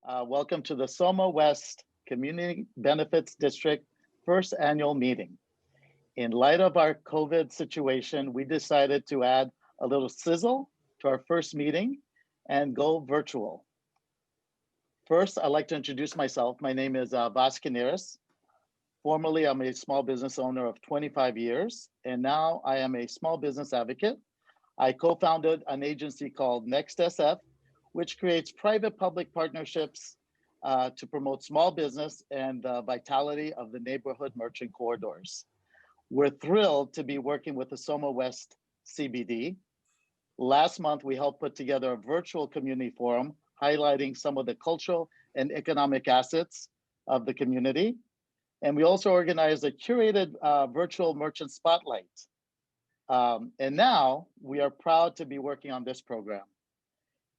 Welcome to the SOMA West Community Benefits District first annual meeting. In light of our COVID situation, we decided to add a little sizzle to our first meeting and go virtual. First, I'd like to introduce myself. My name is Kiniris. Formerly, I'm a small business owner of 25 years, and now I am a small business advocate. I co-founded an agency called NEXTSF, which creates private-public partnerships to promote small business and the vitality of the neighborhood merchant corridors. We're thrilled to be working with the SOMA West CBD. Last month, we helped put together a virtual community forum highlighting some of the cultural and economic assets of the community. And we also organized a curated virtual merchant spotlight. And now we are proud to be working on this program.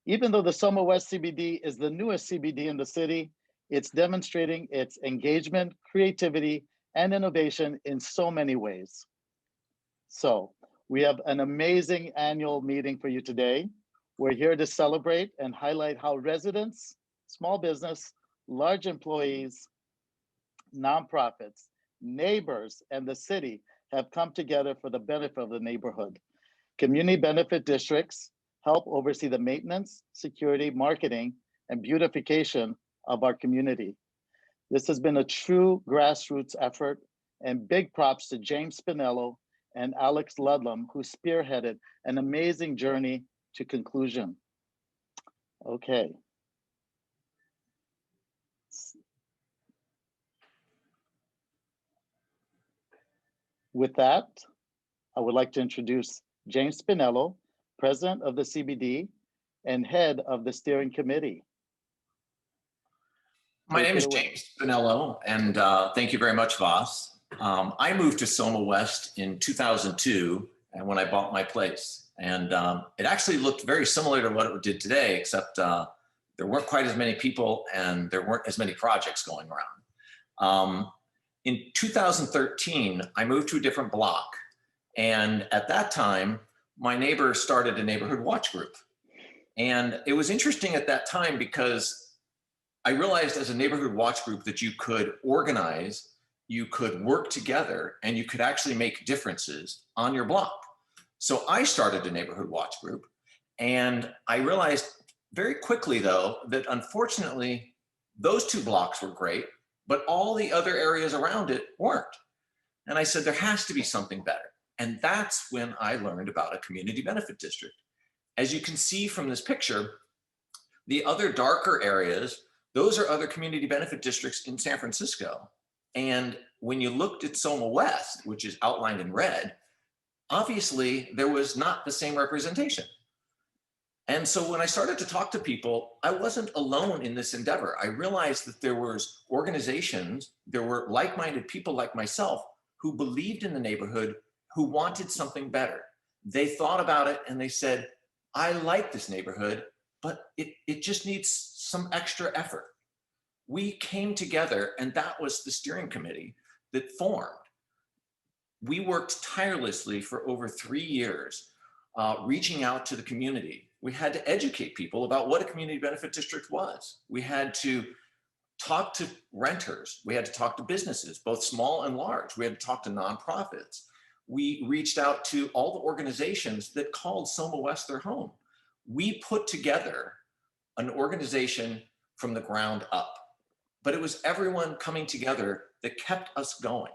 Even though the SOMA West CBD is the newest CBD in the city, it's demonstrating its engagement, creativity, and innovation in so many ways. So we have an amazing annual meeting for you today. We're here to celebrate and highlight how residents, small business, large employees, nonprofits, neighbors, and the city have come together for the benefit of the neighborhood. Community benefit districts help oversee the maintenance, security, marketing, and beautification of our community. This has been a true grassroots effort, and big props to James Spinello and Alex Ludlum, who spearheaded an amazing journey to conclusion. Okay. With that, I would like to introduce James Spinello, President of the CBD and head of the steering committee. My name is James Spinello, and thank you very much, Voss. I moved to SOMA West in 2002 and when I bought my place. And it actually looked very similar to what it did today, except there weren't quite as many people and there weren't as many projects going around. In 2013, I moved to a different block. And at that time, my neighbor started a neighborhood watch group. And it was interesting at that time because I realized as a neighborhood watch group that you could organize, you could work together, and you could actually make differences on your block. So I started a neighborhood watch group. And I realized very quickly, though, that unfortunately, those two blocks were great, but all the other areas around it weren't. And I said, there has to be something better. And that's when I learned about a community benefit district. As you can see from this picture, the other darker areas, those are other community benefit districts in San Francisco. And when you looked at SOMA West, which is outlined in red, obviously there was not the same representation. And so when I started to talk to people, I wasn't alone in this endeavor. I realized that there was organizations, there were like-minded people like myself who believed in the neighborhood, who wanted something better. They thought about it and they said, I like this neighborhood, but it just needs some extra effort. We came together, and that was the steering committee that formed. We worked tirelessly for over 3 years, reaching out to the community. We had to educate people about what a community benefit district was. We had to talk to renters. We had to talk to businesses, both small and large. We had to talk to nonprofits. We reached out to all the organizations that called SOMA West their home. We put together an organization from the ground up, but it was everyone coming together that kept us going.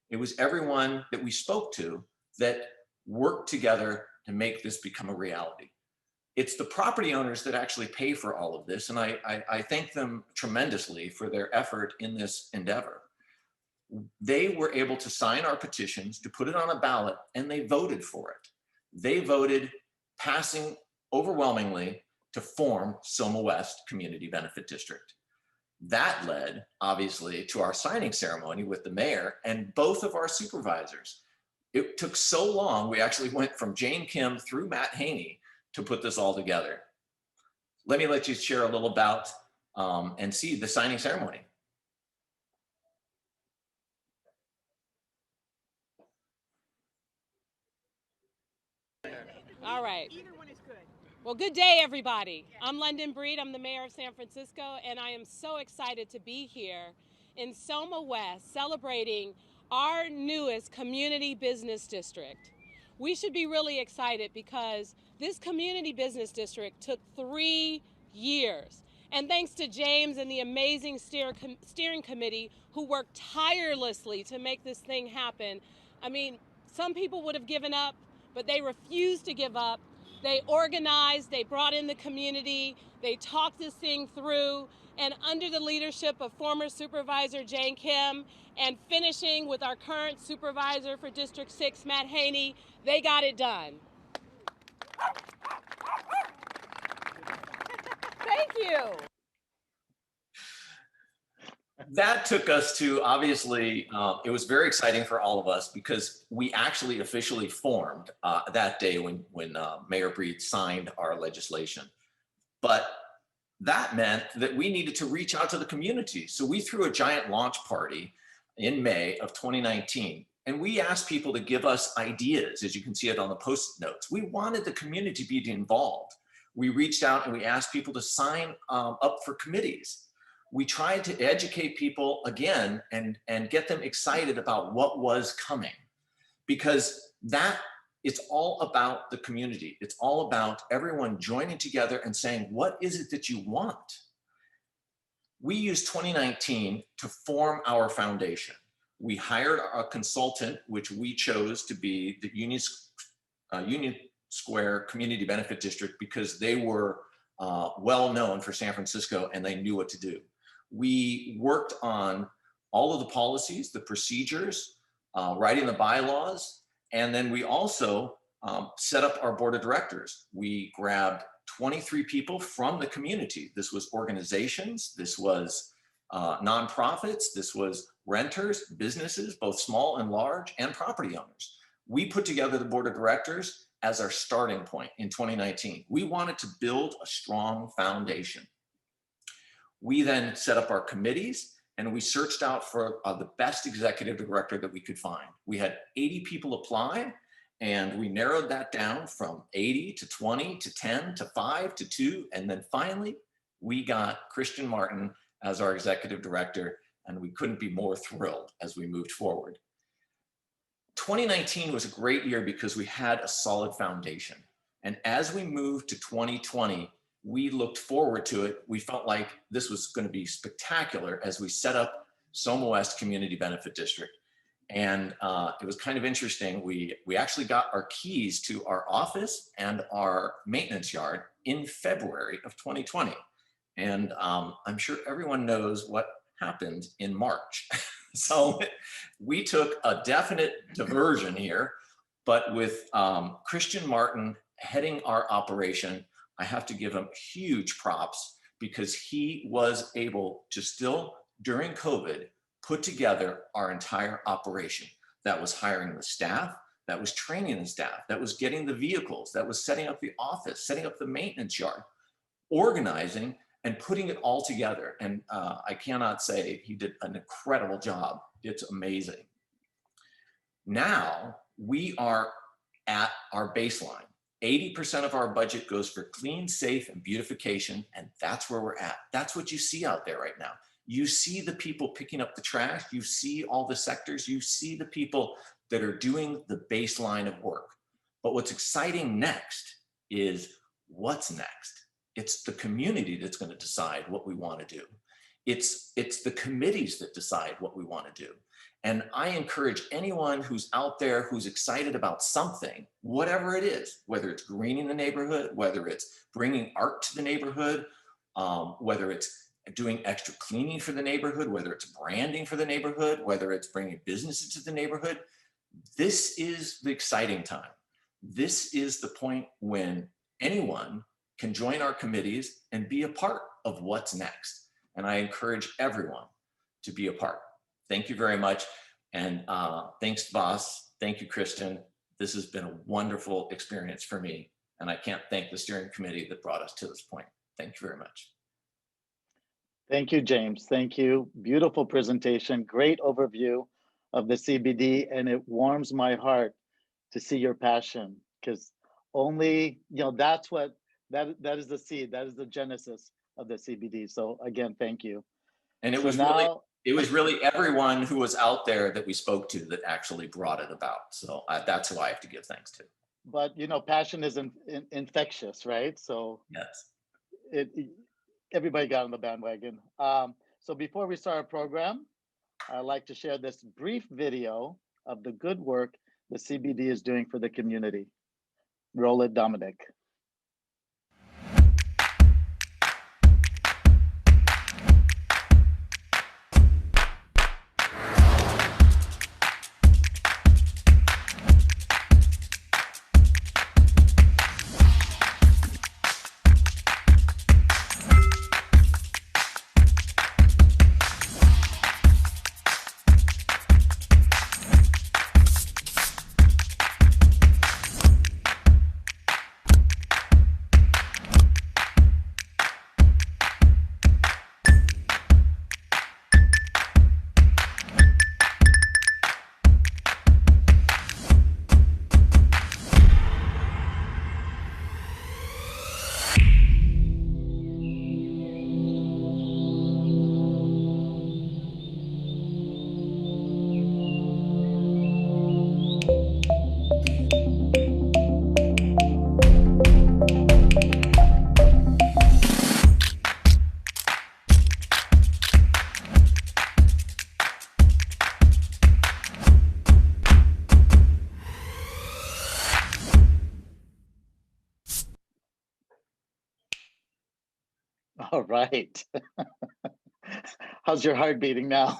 It was everyone that we spoke to that worked together to make this become a reality. It's the property owners that actually pay for all of this, and I thank them tremendously for their effort in this endeavor. They were able to sign our petitions, to put it on a ballot, and they voted for it. They voted, passing overwhelmingly, to form SOMA West Community Benefit District. That led, obviously, to our signing ceremony with the mayor and both of our supervisors. It took so long, we actually went from Jane Kim through Matt Haney to put this all together. Let me let you share a little about and see the signing ceremony. All right. Either one is good. Well, good day, everybody. I'm London Breed. I'm the mayor of San Francisco, and I am so excited to be here in SOMA West celebrating our newest community business district. We should be really excited because this community business district took 3 years. And thanks to James and the amazing steering committee who worked tirelessly to make this thing happen. I mean, some people would have given up, but they refused to give up. They organized, they brought in the community, they talked this thing through, and under the leadership of former Supervisor Jane Kim and finishing with our current supervisor for District 6, Matt Haney, they got it done. Thank you. That took us to, obviously, it was very exciting for all of us because we actually officially formed that day when Mayor Breed signed our legislation. But that meant that we needed to reach out to the community. So we threw a giant launch party in May of 2019. And we asked people to give us ideas, as you can see it on the post notes. We wanted the community to be involved. We reached out and we asked people to sign up for committees. We tried to educate people again and get them excited about what was coming, because it's all about the community. It's all about everyone joining together and saying, what is it that you want? We used 2019 to form our foundation. We hired a consultant, which we chose to be the Union Square Community Benefit District, because they were well known for San Francisco and they knew what to do. We worked on all of the policies, the procedures, writing the bylaws, and then we also set up our board of directors. We grabbed 23 people from the community. This was organizations, this was nonprofits, this was renters, businesses, both small and large, and property owners. We put together the board of directors as our starting point in 2019. We wanted to build a strong foundation. We then set up our committees and we searched out for the best executive director that we could find. We had 80 people apply and we narrowed that down from 80 to 20 to 10 to 5 to 2. And then finally, we got Christian Martin as our executive director, and we couldn't be more thrilled as we moved forward. 2019 was a great year because we had a solid foundation. And as we moved to 2020, we looked forward to it. We felt like this was going to be spectacular as we set up SOMA West Community Benefit District. And it was kind of interesting. We actually got our keys to our office and our maintenance yard in February of 2020. And I'm sure everyone knows what happened in March. So we took a definite diversion here, but with Christian Martin heading our operation, I have to give him huge props because he was able to still, during COVID, put together our entire operation. That was hiring the staff, that was training the staff, that was getting the vehicles, that was setting up the office, setting up the maintenance yard, organizing and putting it all together. And I cannot say he did an incredible job. It's amazing. Now we are at our baseline. 80% of our budget goes for clean, safe, and beautification, and that's where we're at. That's what you see out there right now. You see the people picking up the trash, you see all the sectors, you see the people that are doing the baseline of work. But what's exciting next is what's next. It's the community that's going to decide what we want to do. It's the committees that decide what we want to do. And I encourage anyone who's out there who's excited about something, whatever it is, whether it's greening the neighborhood, whether it's bringing art to the neighborhood, whether it's doing extra cleaning for the neighborhood, whether it's branding for the neighborhood, whether it's bringing businesses to the neighborhood, this is the exciting time. This is the point when anyone can join our committees and be a part of what's next. And I encourage everyone to be a part. Thank you very much. And thanks, Voss. Thank you, Christian. This has been a wonderful experience for me. And I can't thank the steering committee that brought us to this point. Thank you very much. Thank you, James. Thank you. Beautiful presentation, great overview of the CBD. And it warms my heart to see your passion, because only, that's what That is the seed. That is the genesis of the CBD. So again, thank you. And So now, it was really everyone who was out there that we spoke to that actually brought it about. So that's who I have to give thanks to. but passion is infectious, right? So Yes. Everybody got on the bandwagon. So before we start our program, I'd like to share this brief video of the good work the CBD is doing for the community. Roll it, Dominic. All right. How's your heart beating now?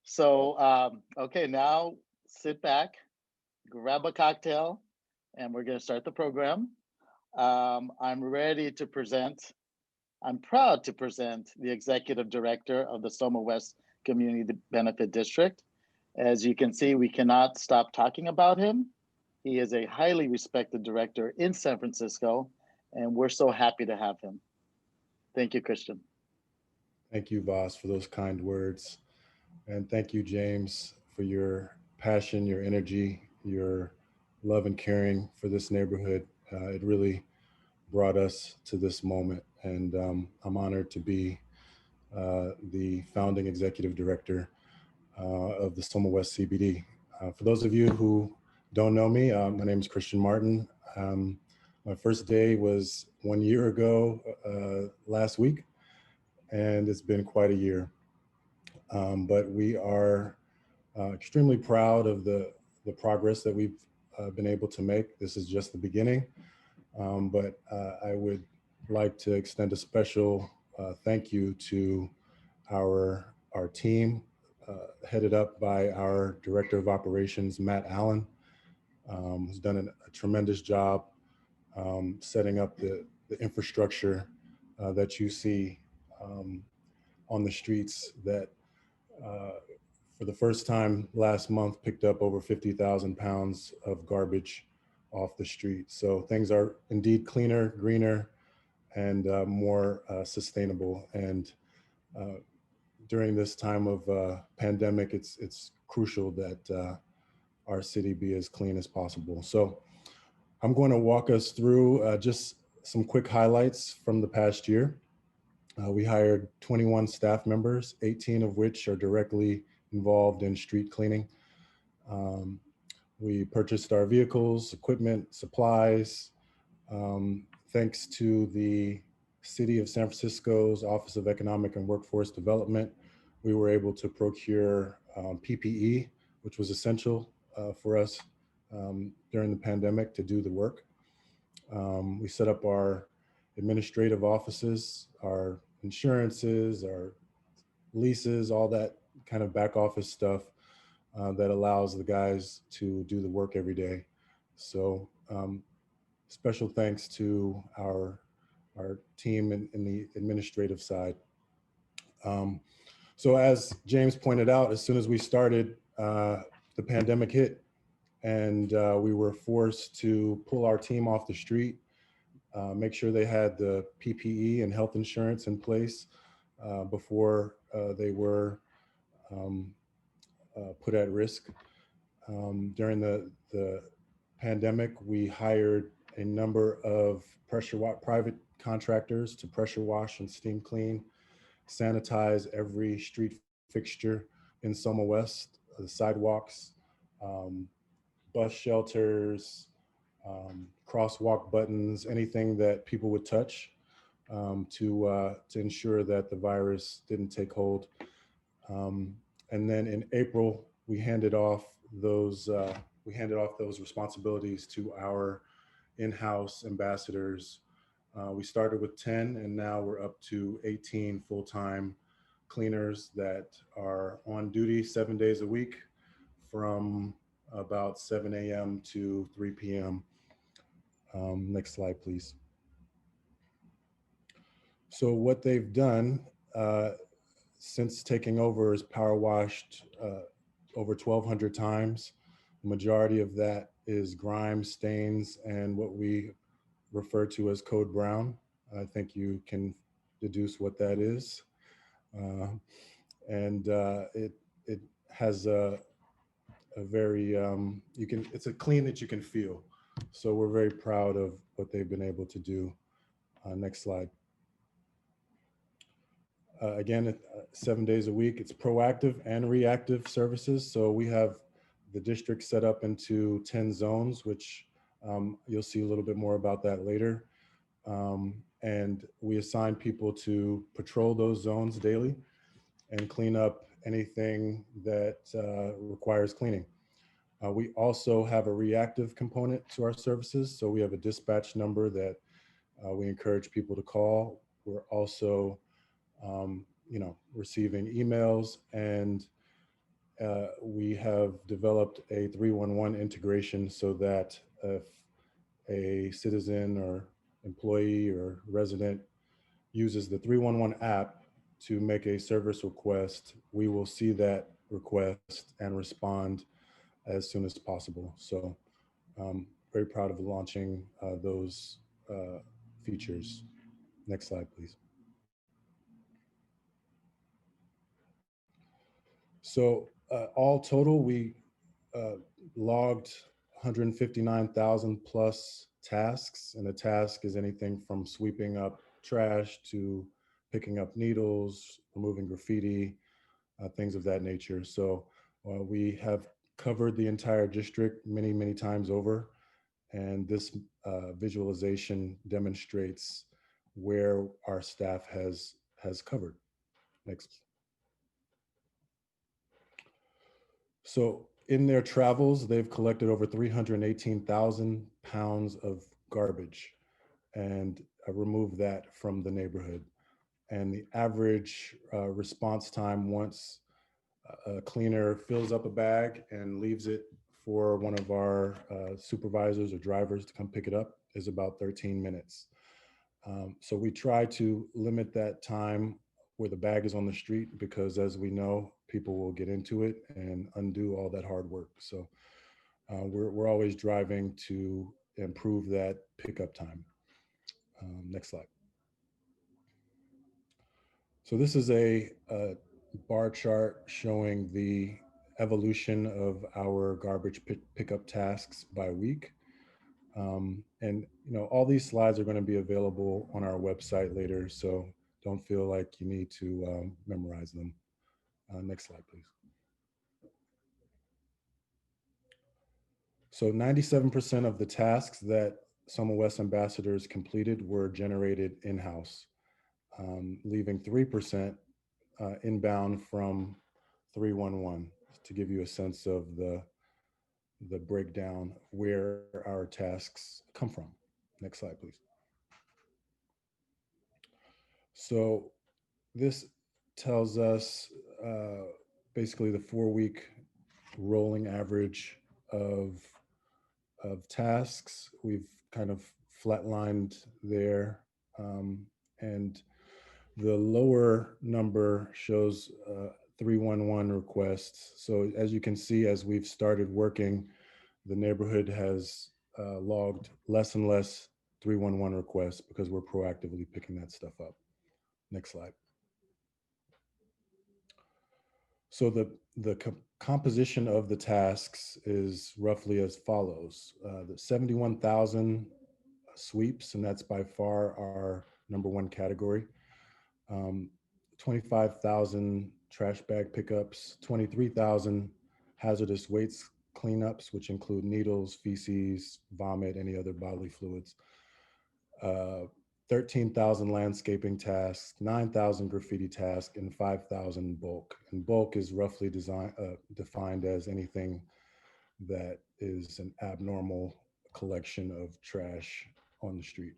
So, okay, now sit back, grab a cocktail, and we're going to start the program. I'm ready to present. I'm proud to present the executive director of the SOMA West Community Benefit District. As you can see, we cannot stop talking about him. He is a highly respected director in San Francisco, and we're so happy to have him. Thank you, Christian. Thank you, Voss, for those kind words. And thank you, James, for your passion, your energy, your love and caring for this neighborhood. It really brought us to this moment. And I'm honored to be the founding executive director of the SOMA West CBD. For those of you who don't know me, my name is Christian Martin. My first day was 1 year ago last week, and it's been quite a year. But we are extremely proud of the progress that we've been able to make. This is just the beginning, but I would like to extend a special thank you to our team, headed up by our Director of Operations, Matt Allen, who's done a tremendous job setting up the infrastructure that you see on the streets that for the first time last month picked up over 50,000 pounds of garbage off the street. So things are indeed cleaner, greener, and more sustainable. And during this time of pandemic, it's crucial that our city be as clean as possible. So I'm going to walk us through just some quick highlights from the past year. We hired 21 staff members, 18 of which are directly involved in street cleaning. We purchased our vehicles, equipment, supplies. Thanks to the City of San Francisco's Office of Economic and Workforce Development, we were able to procure PPE, which was essential for us during the pandemic to do the work. We set up our administrative offices, our insurances, our leases, all that kind of back office stuff that allows the guys to do the work every day. So special thanks to our team in the administrative side. So as James pointed out, as soon as we started, the pandemic hit, and we were forced to pull our team off the street, make sure they had the PPE and health insurance in place before they were put at risk. During the pandemic, we hired a number of private contractors to pressure wash and steam clean, sanitize every street fixture in SOMA West, the sidewalks, bus shelters, crosswalk buttons, anything that people would touch to ensure that the virus didn't take hold. And then in April, we handed off those responsibilities to our in-house ambassadors. We started with 10 and now we're up to 18 full-time cleaners that are on duty 7 days a week from about 7 a.m. to 3 p.m. Next slide, please. So what they've done since taking over is power washed over 1,200 times. The majority of that is grime, stains, and what we refer to as code brown. I think you can deduce what that is. It has a very, it's a clean that you can feel. So we're very proud of what they've been able to do. Next slide. Again, 7 days a week. It's proactive and reactive services. So we have the district set up into 10 zones, which you'll see a little bit more about that later. And we assign people to patrol those zones daily and clean up anything that requires cleaning. We also have a reactive component to our services. So we have a dispatch number that we encourage people to call. We're also receiving emails, and we have developed a 311 integration so that if a citizen or employee or resident uses the 311 app to make a service request, we will see that request and respond as soon as possible. So very proud of launching those features. Next slide, please. So all total, we logged 159,000 plus tasks, and a task is anything from sweeping up trash to picking up needles, removing graffiti, things of that nature. So we have covered the entire district many, many times over, and this visualization demonstrates where our staff has covered. Next. So in their travels, they've collected over 318,000 pounds of garbage and removed that from the neighborhood. And the average response time once a cleaner fills up a bag and leaves it for one of our supervisors or drivers to come pick it up is about 13 minutes. So we try to limit that time where the bag is on the street, because as we know, people will get into it and undo all that hard work. So we're always driving to improve that pickup time. Next slide. So this is a bar chart showing the evolution of our garbage pickup tasks by week. And all these slides are going to be available on our website later, so don't feel like you need to memorize them. Next slide, please. So 97% of the tasks that SOMA West ambassadors completed were generated in-house, leaving 3% inbound from 311, to give you a sense of the breakdown where our tasks come from. Next slide, please. So this tells us basically the 4-week rolling average of tasks. We've kind of flatlined there, and the lower number shows 311 requests. So as you can see, as we've started working, the neighborhood has logged less and less 311 requests because we're proactively picking that stuff up. Next slide. So the composition of the tasks is roughly as follows. The 71,000 sweeps, and that's by far our #1 category. 25,000 trash bag pickups, 23,000 hazardous waste cleanups, which include needles, feces, vomit, any other bodily fluids. 13,000 landscaping tasks, 9,000 graffiti tasks, and 5,000 bulk. And bulk is roughly defined as anything that is an abnormal collection of trash on the street.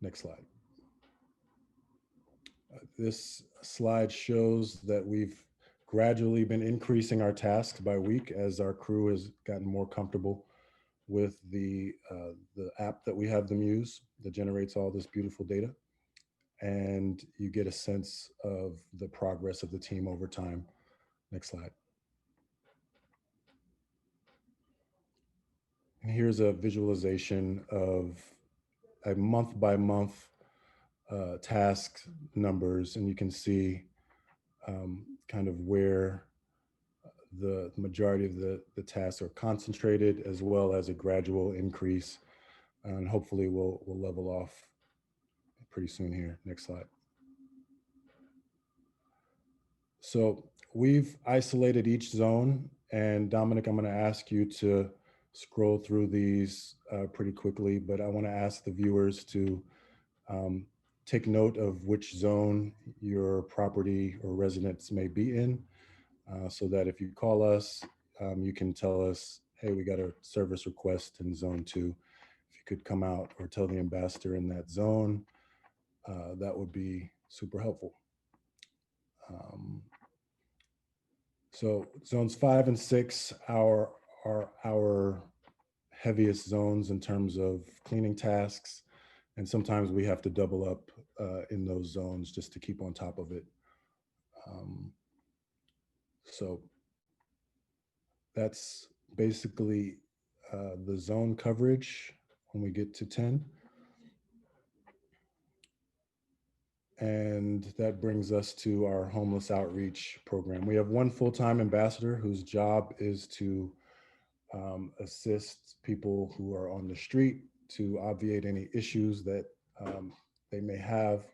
Next slide. This slide shows that we've gradually been increasing our tasks by week as our crew has gotten more comfortable with the app that we have them use that generates all this beautiful data. And you get a sense of the progress of the team over time. Next slide. And here's a visualization of a month by month task numbers, and you can see kind of where the majority of the tasks are concentrated, as well as a gradual increase, and hopefully we'll level off pretty soon here. Next slide. So we've isolated each zone, and Dominic, I'm going to ask you to scroll through these pretty quickly, but I want to ask the viewers to take note of which zone your property or residence may be in, so that if you call us, you can tell us, hey, we got a service request in zone 2. If you could come out or tell the ambassador in that zone, that would be super helpful. So zones 5 and 6 are our heaviest zones in terms of cleaning tasks. And sometimes we have to double up in those zones just to keep on top of it. So that's basically the zone coverage when we get to 10. And that brings us to our homeless outreach program. We have one full-time ambassador whose job is to assist people who are on the street to obviate any issues that they may have,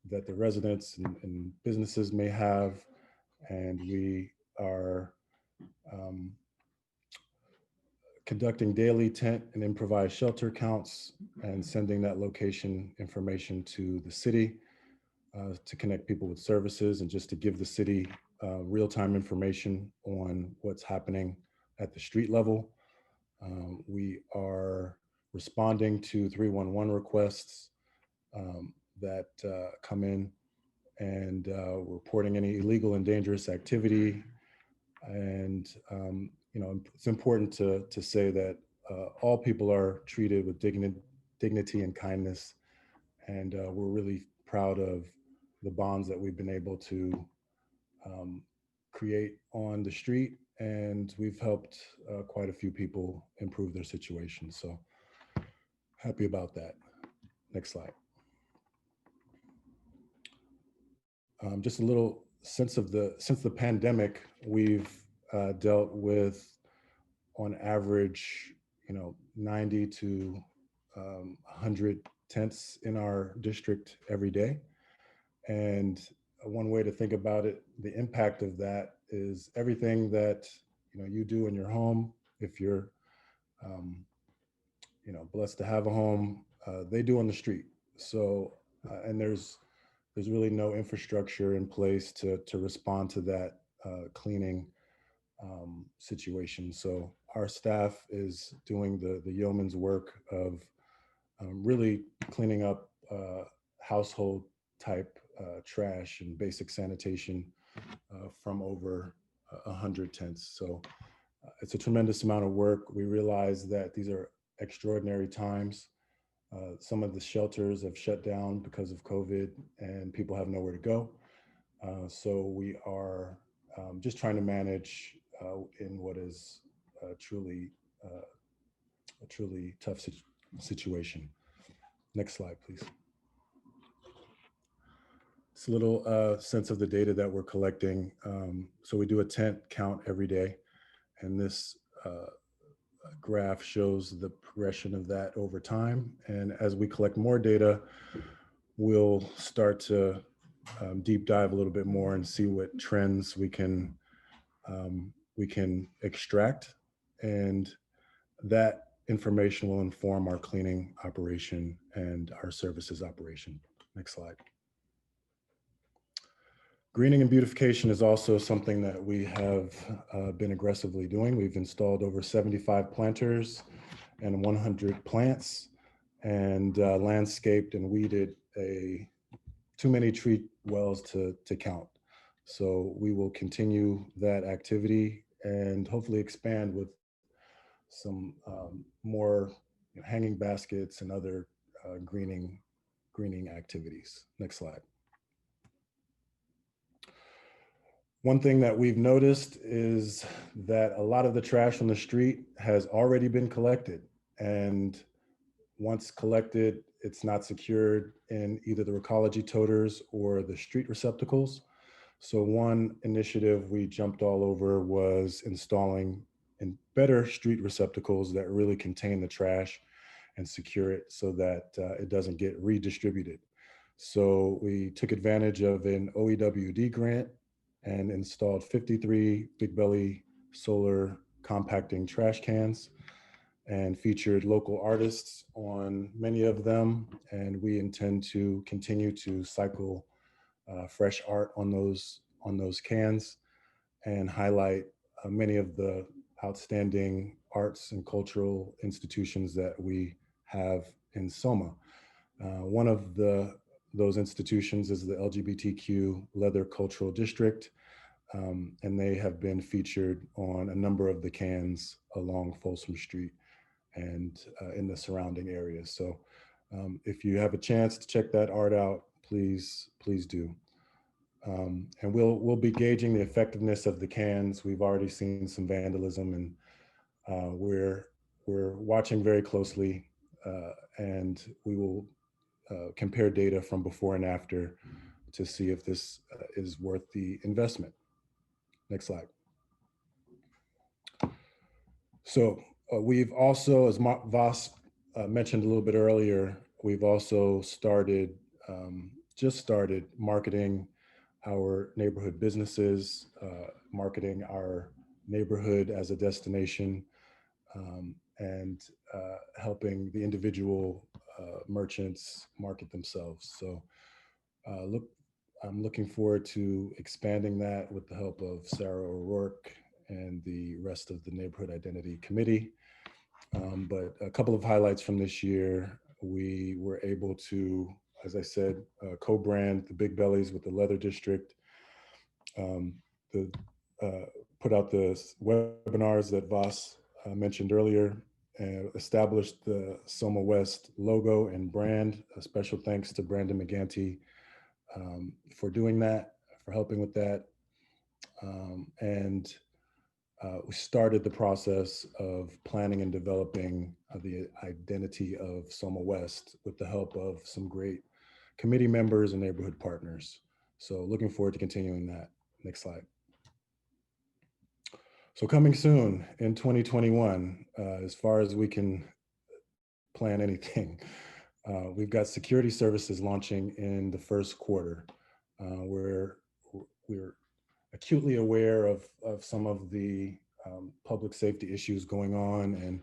that the residents and businesses may have. And we are conducting daily tent and improvised shelter counts and sending that location information to the city to connect people with services and just to give the city real-time information on what's happening at the street level. We are responding to 311 requests that come in, and reporting any illegal and dangerous activity. And you know, it's important to say that all people are treated with dignity and kindness, and we're really proud of the bonds that we've been able to create on the street, and we've helped quite a few people improve their situation. So happy about that. Next slide. Just a little sense of since the pandemic, we've dealt with, on average, 90 to 100 tents in our district every day. And one way to think about it, the impact of that is everything that you do in your home. If you're blessed to have a home, they do on the street. So and there's really no infrastructure in place to respond to that cleaning situation. So our staff is doing the yeoman's work of really cleaning up household type trash and basic sanitation from over 100 tents. So it's a tremendous amount of work. We realize that these are extraordinary times. Some of the shelters have shut down because of COVID and people have nowhere to go. So we are just trying to manage in what is a truly tough situation. Next slide, please. It's a little sense of the data that we're collecting. So we do a tent count every day, and this graph shows the progression of that over time. And as we collect more data, we'll start to deep dive a little bit more and see what trends we can extract. And that information will inform our cleaning operation and our services operation. Next slide. Greening and beautification is also something that we have been aggressively doing. We've installed over 75 planters and 100 plants, and landscaped and weeded too many tree wells to count. So we will continue that activity and hopefully expand with some more hanging baskets and other greening activities. Next slide. One thing that we've noticed is that a lot of the trash on the street has already been collected, and once collected, it's not secured in either the Recology toters or the street receptacles. So one initiative we jumped all over was installing better street receptacles that really contain the trash and secure it so that it doesn't get redistributed. So we took advantage of an OEWD grant and installed 53 Big Belly solar compacting trash cans and featured local artists on many of them. And we intend to continue to cycle fresh art on those cans and highlight many of the outstanding arts and cultural institutions that we have in SOMA. One of those institutions is the LGBTQ Leather Cultural District, and they have been featured on a number of the cans along Folsom Street and in the surrounding areas. So if you have a chance to check that art out, please do. And we'll be gauging the effectiveness of the cans. We've already seen some vandalism, and we're watching very closely, and we will compare data from before and after to see if this is worth the investment. Next slide. So we've also, as Voss mentioned a little bit earlier, we've also just started marketing our neighborhood businesses, marketing our neighborhood as a destination, and helping the individual merchants market themselves. So I'm looking forward to expanding that with the help of Sarah O'Rourke and the rest of the Neighborhood Identity Committee. But a couple of highlights from this year, we were able to, as I said, co-brand the Big Bellies with the Leather District, put out the webinars that Voss mentioned earlier, and established the SOMA West logo and brand. A special thanks to Brandon McGanty for doing that, for helping with that. And we started the process of planning and developing the identity of SOMA West with the help of some great committee members and neighborhood partners. So looking forward to continuing that. Next slide. So coming soon in 2021, as far as we can plan anything, we've got security services launching in the first quarter. We're acutely aware of some of the public safety issues going on, and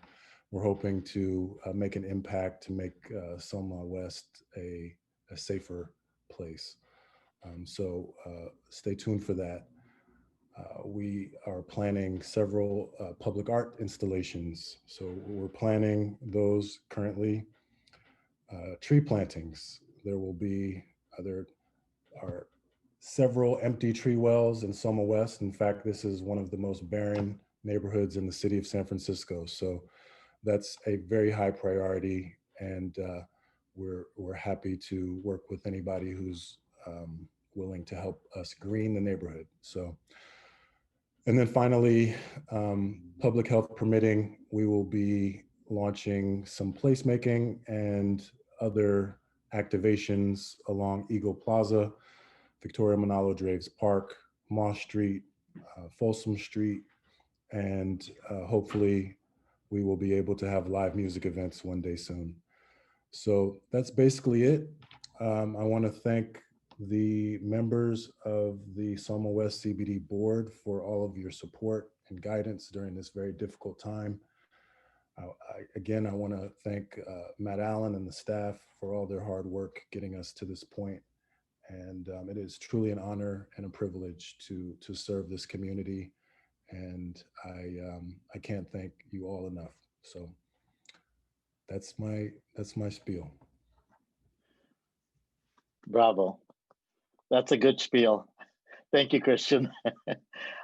we're hoping to make an impact to make SOMA West a safer place. So stay tuned for that. We are planning several public art installations. So we're planning those currently. Tree plantings. There are several empty tree wells in SOMA West. In fact, this is one of the most barren neighborhoods in the city of San Francisco. So that's a very high priority, and we're happy to work with anybody who's willing to help us green the neighborhood. So, and then finally, public health permitting, we will be launching some placemaking and other activations along Eagle Plaza, Victoria Manalo Draves Park, Moss Street, Folsom Street, and hopefully we will be able to have live music events one day soon. So that's basically it. I want to thank the members of the SOMA West CBD board for all of your support and guidance during this very difficult time. Again, I want to thank Matt Allen and the staff for all their hard work getting us to this point. And it is truly an honor and a privilege to serve this community. And I can't thank you all enough. So that's my spiel. Bravo. That's a good spiel. Thank you, Christian.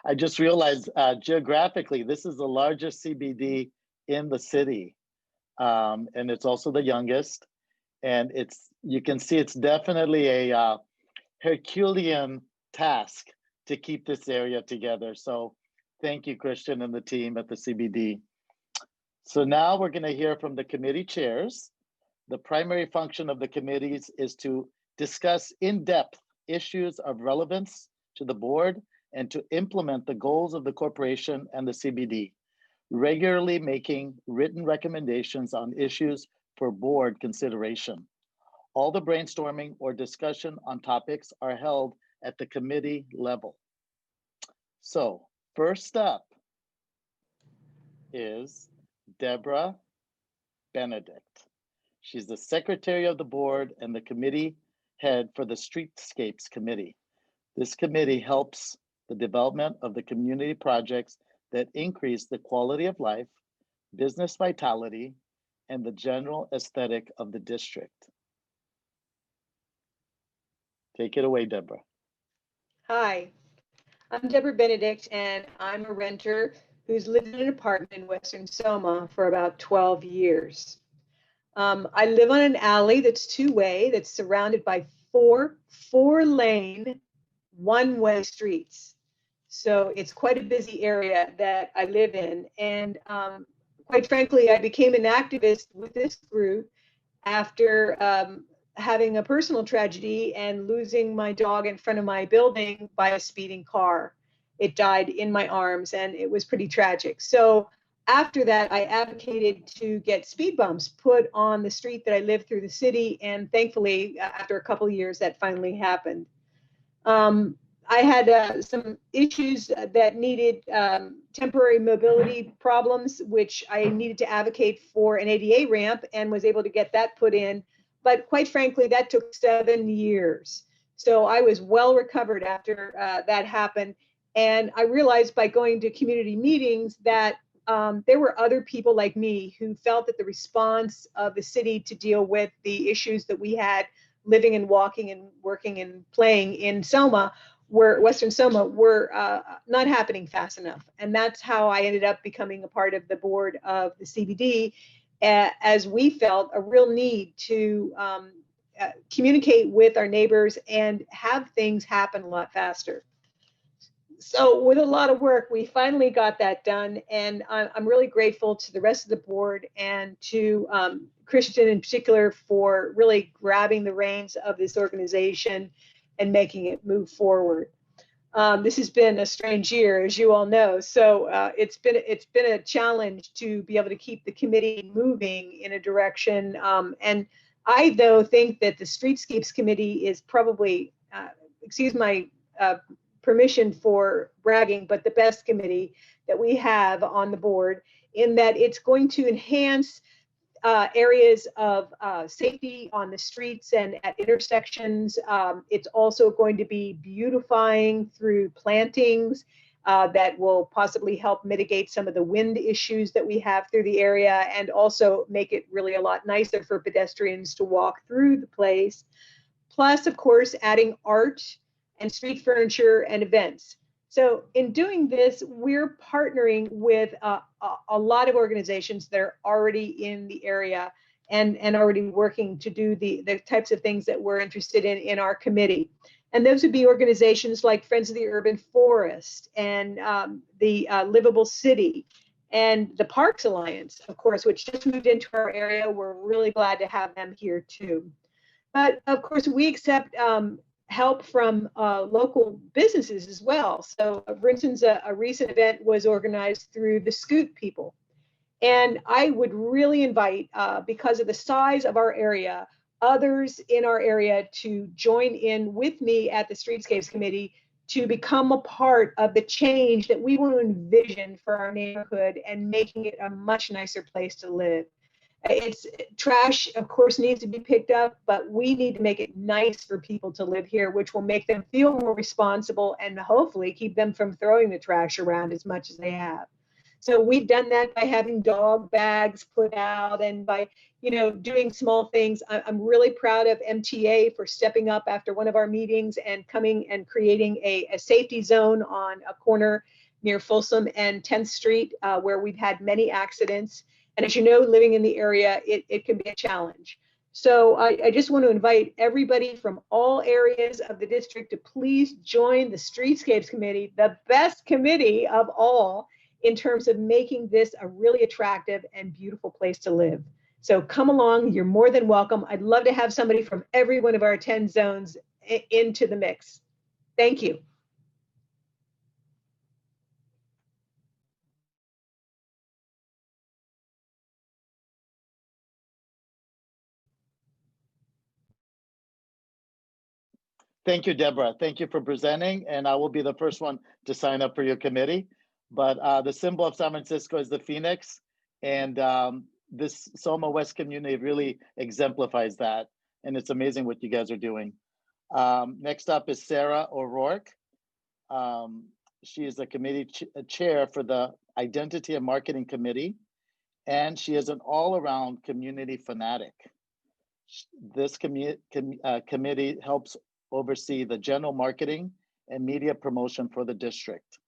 I just realized geographically, this is the largest CBD in the city. And it's also the youngest. And you can see it's definitely a Herculean task to keep this area together. So thank you, Christian, and the team at the CBD. So now we're going to hear from the committee chairs. The primary function of the committees is to discuss in-depth issues of relevance to the board and to implement the goals of the corporation and the CBD, regularly making written recommendations on issues for board consideration. All the brainstorming or discussion on topics are held at the committee level. So first up is Debra Benedict. She's the secretary of the board and the committee head for the Streetscapes committee. This committee helps the development of the community projects that increase the quality of life, business vitality, and the general aesthetic of the district. Take it away, Debra. Hi, I'm Debra Benedict, and I'm a renter who's lived in an apartment in Western SOMA for about 12 years. I live on an alley that's two-way, that's surrounded by four-lane, one-way streets. So it's quite a busy area that I live in. And quite frankly, I became an activist with this group after having a personal tragedy and losing my dog in front of my building by a speeding car. It died in my arms, and it was pretty tragic. So after that, I advocated to get speed bumps put on the street that I live through the city. And thankfully, after a couple of years, that finally happened. I had some issues that needed temporary mobility problems, which I needed to advocate for an ADA ramp and was able to get that put in. But quite frankly, that took 7 years. So I was well recovered after that happened. And I realized by going to community meetings that there were other people like me who felt that the response of the city to deal with the issues that we had living and walking and working and playing in SOMA, Western SOMA, were not happening fast enough. And that's how I ended up becoming a part of the board of the CBD, as we felt a real need to communicate with our neighbors and have things happen a lot faster. So with a lot of work, we finally got that done. And I'm really grateful to the rest of the board and to Christian in particular for really grabbing the reins of this organization and making it move forward. This has been a strange year, as you all know. So it's been a challenge to be able to keep the committee moving in a direction. And I, though, think that the Streetscapes committee is probably, excuse my permission for bragging, but the best committee that we have on the board, in that it's going to enhance areas of safety on the streets and at intersections. It's also going to be beautifying through plantings that will possibly help mitigate some of the wind issues that we have through the area, and also make it really a lot nicer for pedestrians to walk through the place. Plus, of course, adding art and street furniture and events. So in doing this, we're partnering with a lot of organizations that are already in the area and already working to do the types of things that we're interested in our committee. And those would be organizations like Friends of the Urban Forest and the Livable City and the Parks Alliance, of course, which just moved into our area. We're really glad to have them here too. But of course, we accept help from local businesses as well. So for instance, a recent event was organized through the Scoot people. And I would really invite, because of the size of our area, others in our area to join in with me at the Streetscapes Committee to become a part of the change that we want to envision for our neighborhood and making it a much nicer place to live. It's trash, of course, needs to be picked up, but we need to make it nice for people to live here, which will make them feel more responsible and hopefully keep them from throwing the trash around as much as they have. So we've done that by having dog bags put out and by, doing small things. I'm really proud of MTA for stepping up after one of our meetings and coming and creating a safety zone on a corner near Folsom and 10th Street, where we've had many accidents. And as you know, living in the area, it can be a challenge. So I just want to invite everybody from all areas of the district to please join the Streetscapes Committee, the best committee of all in terms of making this a really attractive and beautiful place to live. So come along, you're more than welcome. I'd love to have somebody from every one of our 10 zones into the mix. Thank you. Thank you, Deborah. Thank you for presenting, and I will be the first one to sign up for your committee. But the symbol of San Francisco is the Phoenix, and this SOMA West community really exemplifies that, and it's amazing what you guys are doing. Next up is Sarah O'Rourke. She is the committee chair for the Identity and Marketing Committee, and she is an all-around community fanatic. This committee helps oversee the general marketing and media promotion for the district.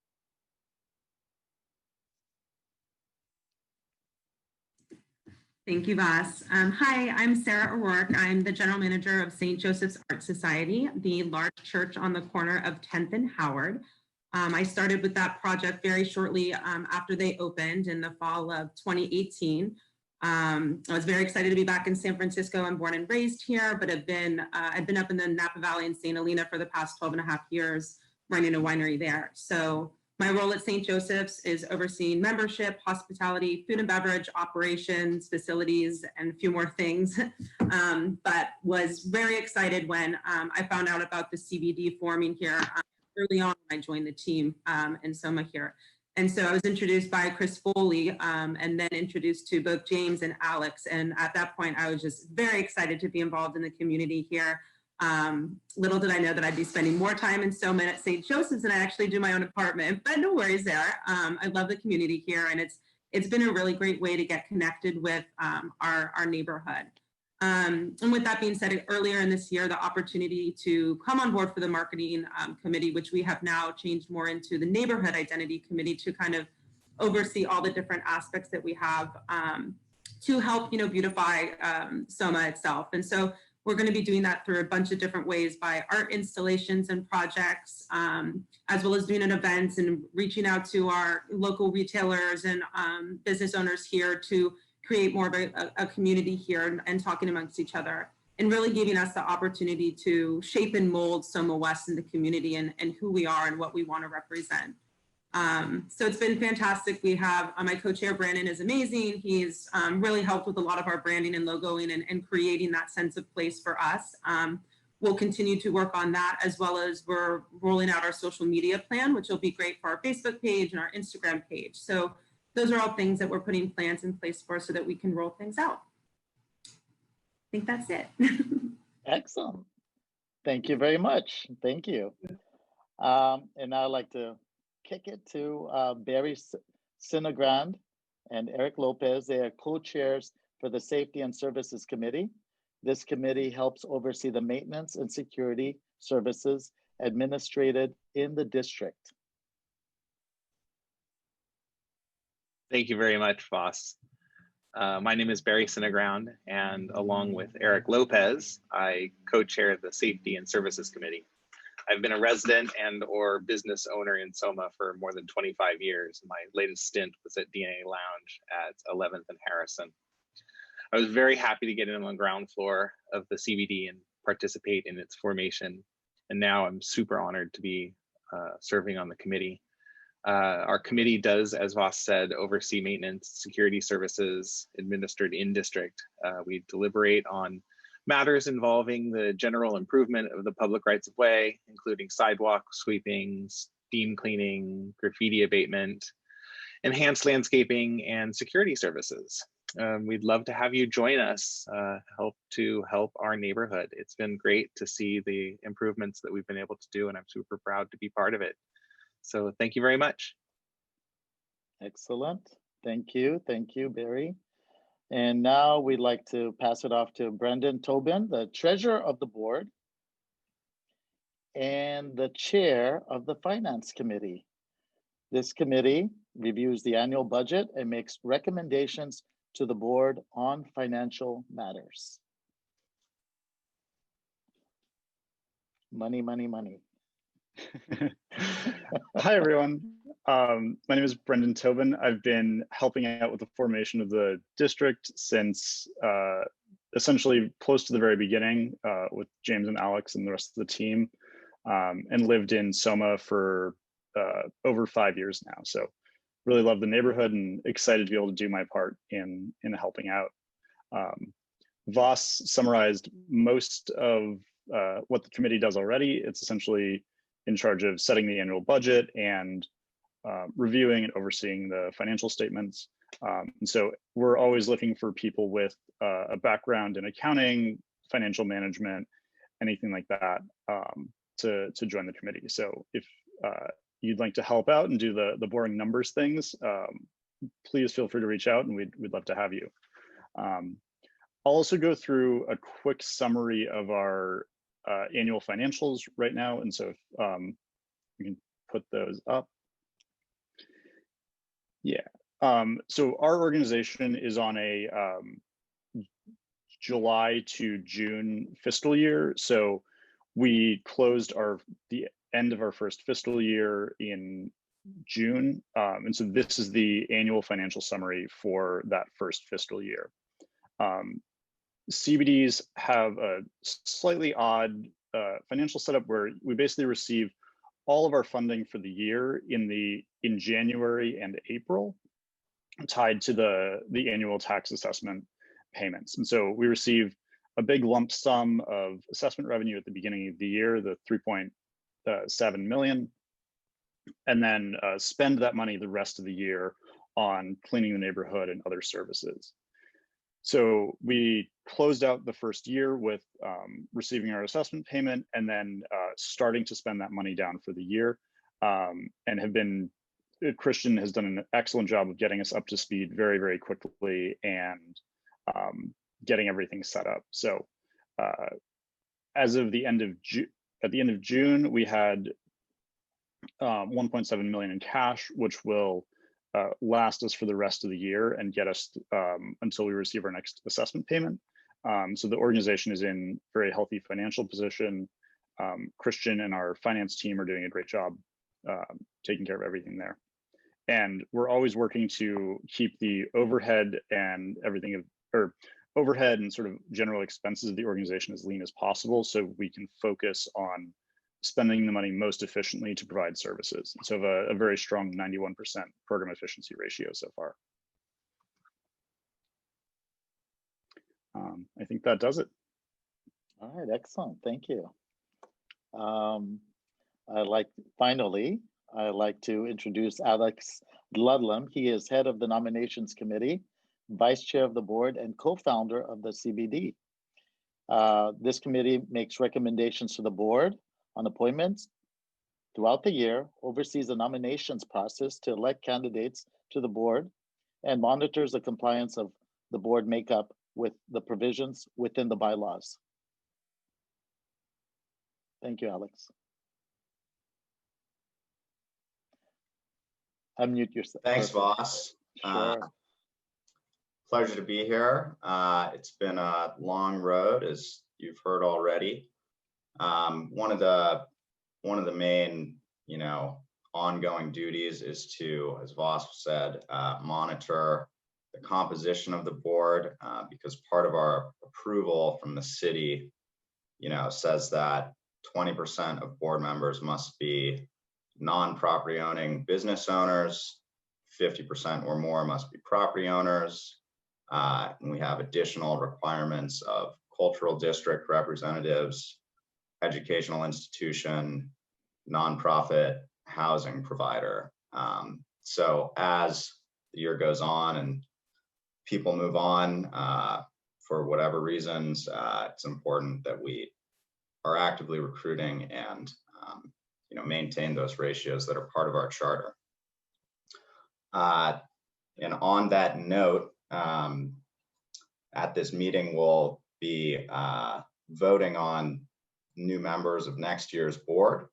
Thank you, Voss. Hi, I'm Sarah O'Rourke. I'm the general manager of St. Joseph's Art Society, the large church on the corner of 10th and Howard. I started with that project very shortly after they opened in the fall of 2018. I was very excited to be back in San Francisco. I'm born and raised here, but I've been up in the Napa Valley in St. Helena for the past 12 and a half years, running a winery there. So my role at St. Joseph's is overseeing membership, hospitality, food and beverage, operations, facilities, and a few more things. But was very excited when I found out about the CBD forming here early on when I joined the team in SOMA here. And so I was introduced by Chris Foley and then introduced to both James and Alex. And at that point, I was just very excited to be involved in the community here. Little did I know that I'd be spending more time in SOMA at St. Joseph's than I actually do my own apartment, but no worries there. I love the community here, and it's been a really great way to get connected with our neighborhood. And with that being said, earlier in this year, the opportunity to come on board for the marketing committee, which we have now changed more into the neighborhood identity committee to kind of oversee all the different aspects that we have to help, beautify SOMA itself. And so we're going to be doing that through a bunch of different ways by art installations and projects, as well as doing an events and reaching out to our local retailers and business owners here to create more of a community here and talking amongst each other and really giving us the opportunity to shape and mold SOMA West in the community and who we are and what we want to represent. So it's been fantastic. We have my co-chair, Brandon, is amazing. He's really helped with a lot of our branding and logoing and creating that sense of place for us. We'll continue to work on that, as well as we're rolling out our social media plan, which will be great for our Facebook page and our Instagram page. So those are all things that we're putting plans in place for so that we can roll things out. I think that's it. Excellent. Thank you very much. Thank you. And I'd like to kick it to Barry Synoground and Eric Lopez. They are co-chairs for the Safety and Services Committee. This committee helps oversee the maintenance and security services administered in the district. Thank you very much, Voss. My name is Barry Synoground, and along with Eric Lopez, I co-chair the Safety and Services Committee. I've been a resident and or business owner in SOMA for more than 25 years. My latest stint was at DNA Lounge at 11th and Harrison. I was very happy to get in on the ground floor of the CBD and participate in its formation. And now I'm super honored to be serving on the committee. Our committee does, as Voss said, oversee maintenance, security services administered in district. We deliberate on matters involving the general improvement of the public rights of way, including sidewalk sweepings, beam cleaning, graffiti abatement, enhanced landscaping, and security services. We'd love to have you join us, help our neighborhood. It's been great to see the improvements that we've been able to do, and I'm super proud to be part of it. So thank you very much. Excellent. Thank you, Barry. And now we'd like to pass it off to Brendan Tobin, the treasurer of the board and the chair of the finance committee. This committee reviews the annual budget and makes recommendations to the board on financial matters. Money, money, money. Hi, everyone. My name is Brendan Tobin. I've been helping out with the formation of the district since essentially close to the very beginning with James and Alex and the rest of the team, and lived in SOMA for over 5 years now. So really love the neighborhood and excited to be able to do my part in helping out. Voss summarized most of what the committee does already. It's essentially in charge of setting the annual budget and reviewing and overseeing the financial statements. And so we're always looking for people with a background in accounting, financial management, anything like that to join the committee. So if you'd like to help out and do the boring numbers things, please feel free to reach out and we'd love to have you. I'll also go through a quick summary of our annual financials right now. And so if we can put those up. Yeah, so our organization is on a July to June fiscal year. So we closed the end of our first fiscal year in June. And so this is the annual financial summary for that first fiscal year. CBDs have a slightly odd financial setup where we basically receive all of our funding for the year in January and April, tied to the annual tax assessment payments. And so we receive a big lump sum of assessment revenue at the beginning of the year, the 3.7 million, and then spend that money the rest of the year on cleaning the neighborhood and other services. So we closed out the first year with receiving our assessment payment and then starting to spend that money down for the year, and Christian has done an excellent job of getting us up to speed very, very quickly and getting everything set up. So as of the end of June, we had 1.7 million in cash, which will last us for the rest of the year and get us until we receive our next assessment payment. So the organization is in very healthy financial position. Christian and our finance team are doing a great job taking care of everything there. And we're always working to keep the overhead and overhead and sort of general expenses of the organization as lean as possible so we can focus on spending the money most efficiently to provide services. So a very strong 91% program efficiency ratio so far. I think that does it. All right, excellent, thank you. Finally, I'd like to introduce Alex Ludlum. He is head of the nominations committee, vice chair of the board, and co-founder of the CBD. This committee makes recommendations to the board on appointments throughout the year, oversees the nominations process to elect candidates to the board, and monitors the compliance of the board makeup with the provisions within the bylaws. Thank you, Alex. Unmute yourself. Thanks, Voss. Sure. Pleasure to be here. It's been a long road, as you've heard already. One of the main, ongoing duties is to, as Voss said, monitor the composition of the board, because part of our approval from the city, says that 20% of board members must be non-property owning business owners. 50% or more must be property owners. And we have additional requirements of cultural district representatives, educational institution, nonprofit, housing provider. So as the year goes on and people move on for whatever reasons, it's important that we are actively recruiting and maintain those ratios that are part of our charter. And on that note, at this meeting, we'll be voting on new members of next year's board.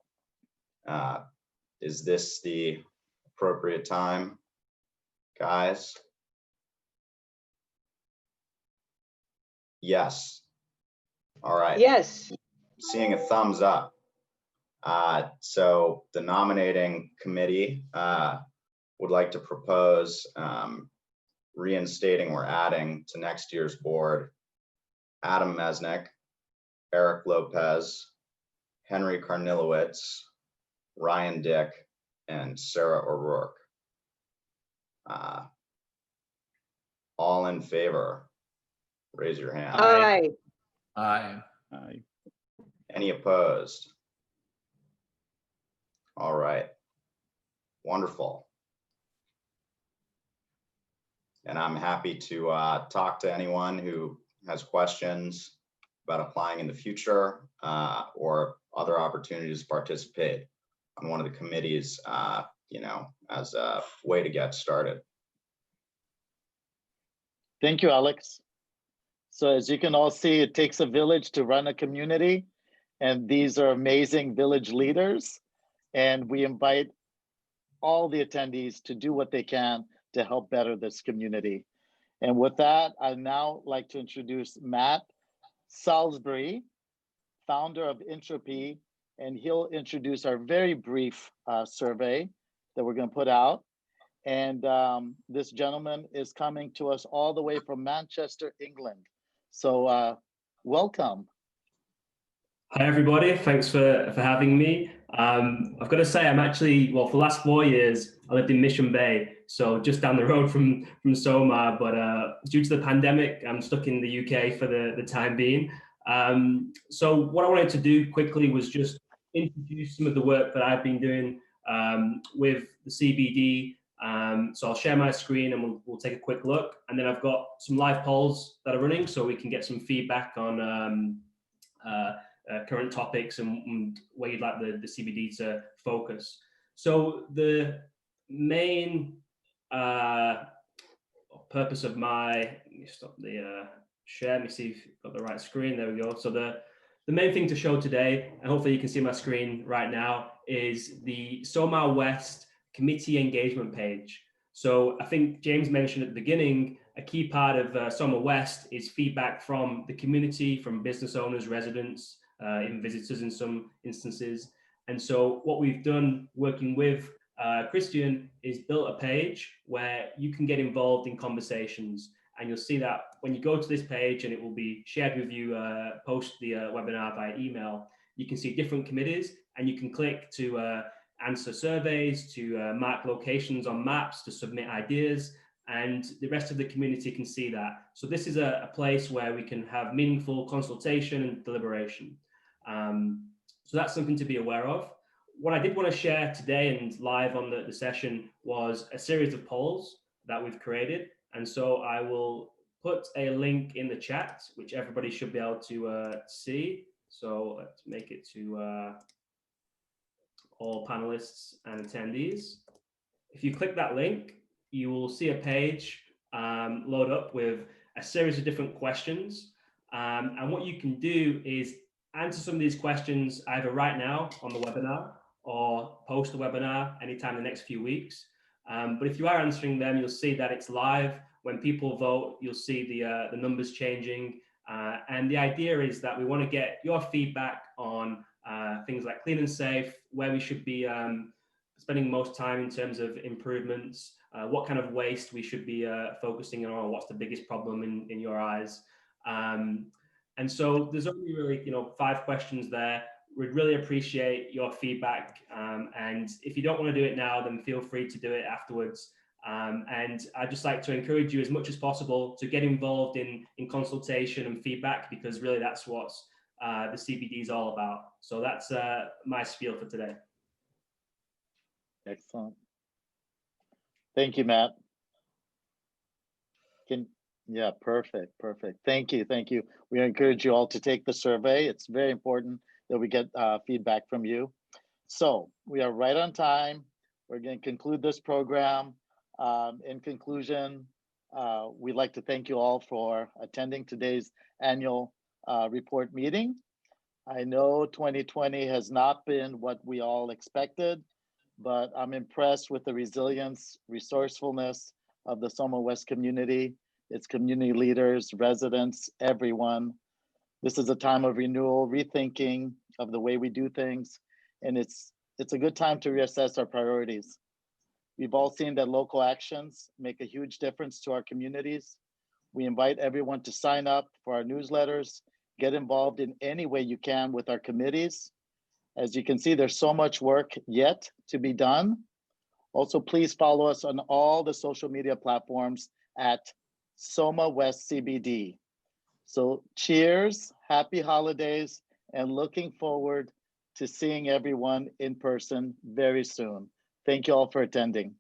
Is this the appropriate time, guys? Yes. All right. Yes. Seeing a thumbs up. So the nominating committee would like to propose reinstating or adding to next year's board Adam Mesnick, Eric Lopez, Henry Karnilowicz, Ryan Dick, and Sarah O'Rourke. All in favor, raise your hand. Aye. Aye. Aye. Any opposed? All right, wonderful. And I'm happy to talk to anyone who has questions about applying in the future or other opportunities to participate on one of the committees, as a way to get started. Thank you, Alex. So as you can all see, it takes a village to run a community, and these are amazing village leaders. And we invite all the attendees to do what they can to help better this community. And with that, I'd now like to introduce Matt Salisbury, founder of NTropy, and he'll introduce our very brief survey that we're going to put out. And this gentleman is coming to us all the way from Manchester, England. So welcome. Hi, everybody. Thanks for having me. I've got to say, I'm actually, well, for the last 4 years, I lived in Mission Bay, so just down the road from SOMA, but due to the pandemic, I'm stuck in the UK for the time being. So what I wanted to do quickly was just introduce some of the work that I've been doing with the CBD. So I'll share my screen and we'll take a quick look. And then I've got some live polls that are running so we can get some feedback on current topics and where you'd like the CBD to focus. So the main purpose of my, let me stop the share, let me see if you've got the right screen, there we go. So the main thing to show today, and hopefully you can see my screen right now, is the SOMA West committee engagement page. So I think James mentioned at the beginning, a key part of SOMA West is feedback from the community, from business owners, residents, even visitors in some instances. And so what we've done working with Christian is built a page where you can get involved in conversations. And you'll see that when you go to this page, and it will be shared with you post the webinar by email, you can see different committees, and you can click to answer surveys, to mark locations on maps, to submit ideas, and the rest of the community can see that. So this is a place where we can have meaningful consultation and deliberation. So that's something to be aware of. What I did want to share today and live on the session was a series of polls that we've created. And so I will put a link in the chat, which everybody should be able to see. So let's make it to all panelists and attendees. If you click that link, you will see a page load up with a series of different questions. And what you can do is answer some of these questions either right now on the webinar or post the webinar anytime in the next few weeks. But if you are answering them, you'll see that it's live. When people vote, you'll see the numbers changing. And the idea is that we want to get your feedback on things like clean and safe, where we should be spending most time in terms of improvements, what kind of waste we should be focusing on, what's the biggest problem in your eyes. And so there's only really 5 questions there. we'd really appreciate your feedback. And if you don't want to do it now, then feel free to do it afterwards. And I'd just like to encourage you as much as possible to get involved in consultation and feedback, because really that's what the CBD is all about. So that's my spiel for today. Excellent. Thank you, Matt. Yeah, perfect. Thank you. We encourage you all to take the survey. It's very important that we get feedback from you. So we are right on time. We're going to conclude this program. In conclusion, we'd like to thank you all for attending today's annual report meeting. I know 2020 has not been what we all expected, but I'm impressed with the resilience, resourcefulness of the SOMA West community, its community leaders, residents, everyone. This is a time of renewal, rethinking of the way we do things, and it's a good time to reassess our priorities. We've all seen that local actions make a huge difference to our communities. We invite everyone to sign up for our newsletters, get involved in any way you can with our committees. As you can see, there's so much work yet to be done. Also, please follow us on all the social media platforms at SOMA West CBD. So cheers, happy holidays, and looking forward to seeing everyone in person very soon. Thank you all for attending.